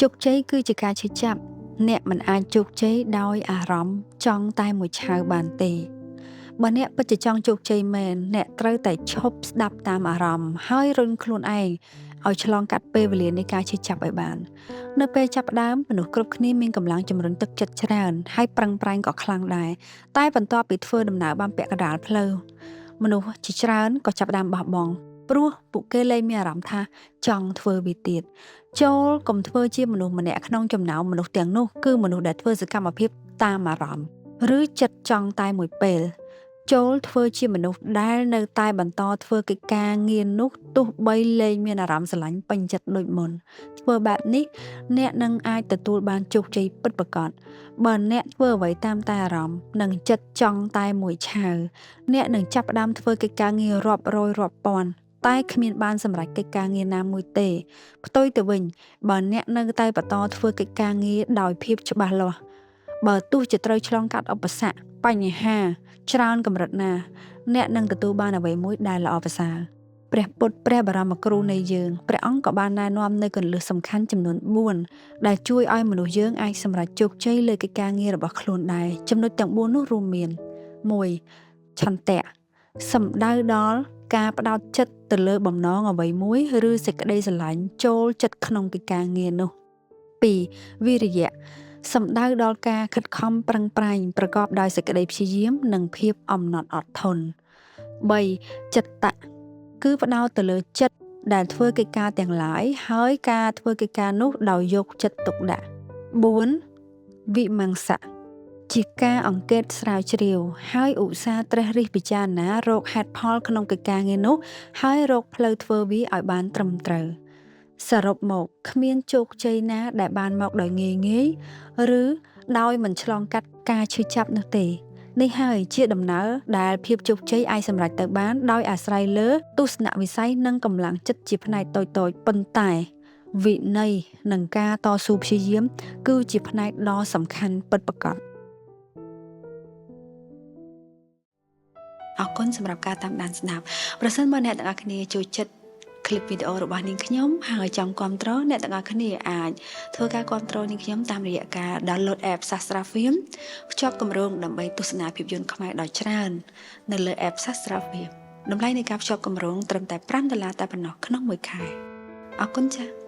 ជោគជ័យគឺជាការឈឺចាប់អ្នកមិនអាចជោគជ័យដោយអារម្មណ៍ចង់តែមួយឆាវបានទេបើអ្នកពិតជាចង់ជោគជ័យមែនអ្នកត្រូវតែឈប់ស្ដាប់តាមអារម្មណ៍ហើយរុញខ្លួនឯងឲ្យឆ្លងកាត់ពេលវេលានៃការឈឺចាប់ឲ្យបាននៅពេលចាប់ផ្ដើមមនុស្សគ្រប់គ្នាមានកម្លាំងជំរុញទឹកចិត្តច្រើនហើយប្រឹងប្រែងក៏ខ្លាំងដែរតែបន្ទាប់ពីធ្វើដំណើរបានពាក់កណ្ដាលផ្លូវមនុស្សជាច្រើនក៏ចាប់ផ្ដើមបោះបង់ព្រោះពួកគេលែងមានអារម្មណ៍ថាចង់ធ្វើវាទៀតចូលកុំធ្វើជាមនុស្សម្នាក់ក្នុងចំណោមមនុស្សទាំងនោះគឺមនុស្សដែលធ្វើសកម្មភាពតាមអារម្មណ៍ឬចិត្តចង់តែមួយពេលចូលធ្វើជាមនុស្សដែលនៅតែបន្តធ្វើកិច្ចការងារនោះទោះបីលែងមានអារម្មណ៍ស្រឡាញ់ពេញចិត្តដូចមុនធ្វើបែបនេះអ្នកនឹងអាចទទួលបានជោគជ័យពិតប្រាកដបើអ្នកធ្វើអ្វីតាមតែអារម្មណ៍និងចិត្តចង់តែមួយឆាវអ្នកនឹងចាប់ផ្ដើមធ្វើកិច្ចការងាររាប់រយរាប់ពាន់តែគ្មានបានសម្រេចកិច្ចការងារណាមួយទេផ្ទុយទៅវិញបើអ្នកនៅតែបន្តធ្វើកិច្ចការងារដោយភាពច្បាស់លាស់បើទោះជាត្រូវឆ្លងកាត់ឧបសគ្គបញ្ហាច្រើនកម្រិតណាអ្នកនឹងទទួលបានអ្វីមួយដែលល្អប្រសើរព្រះពុទ្ធព្រះបរមគ្រូនៃយើងព្រះអង្គក៏បានណែនាំនៅគន្លឹះសំខាន់ចំនួន4ដែលជួយឲ្យមនុស្សយើងអាចសម្រេចជោគជ័យលើកិច្ចការងាររបស់ខ្លួនដែរចំណុចទាំង4នោះរួមមាន 1. ឆន្ទៈសំដៅដល់ការផ្ដោតចិត្តទៅលើបំណងអ្វីមួយឬសេចក្តីស្រឡាញ់ចូលចិត្តក្នុងកិច្ចការងារនោះ 2. វិរិយៈសំដៅដល់ការខិតខំប្រឹងប្រែងប្រកបដោយសេចក្តីព្យាយាមនិងភាពអំណត់អត់ធន់ 3. ចិត្តៈគឺផ្ដោតទៅលើចិត្តដែលធ្វើកិច្ចការទាំងឡាយហើយការធ្វើកិច្ចការនោះដោយយកចិត្តទុកដាក់ 4. វិមង្សៈជាការអង្កេតស្រាវជ្រាវហើយឧស្សាហ៍ត្រិះរិះពិចារណារកហេតុផលក្នុងកិច្ចការងារនោះហើយរកផ្លូវធ្វើវាឲ្យបានត្រឹមត្រូវសរុបមកគ្មានជោគជ័យណាដែលបានមកដោយងាយងាយឬដោយមិនឆ្លងកាត់ការឈឺចាប់នោះទេនេះហើយជាដំណើរដែលភាពជោគជ័យអាចសម្រេចទៅបានដោយអាស្រ័យលើទស្សនវិស័យនិងកម្លាំងចិត្តជាផ្នែកតូចៗប៉ុន្តែវិន័យនិងការតស៊ូព្យាយាមគឺជាផ្នែកដ៏សំខាន់ពិតប្រាកដអរគុណសម្រាប់ការតាមដានស្ដាប់ប្រសិនបើអ្នកទាំងអស់គ្នាចូលចិត្តคลิปវីដេអូរបស់នាងខ្ញុំហើយចង់គាំទ្រអ្នកទាំងអស់គ្នាអាចធ្វើការគាំទ្រនាងខ្ញុំតាមរយៈការ download app Sastra Film ភ្ជាប់គម្រោងដើម្បីទស្សនាភាពយន្តខ្មែរដ៏ច្រើននៅលើ app Sastra Film តម្លៃនៃការភ្ជាប់គម្រោងត្រឹមតែ$5តែប៉ុណ្ណោះក្នុងមួយខែអរគុណចា៎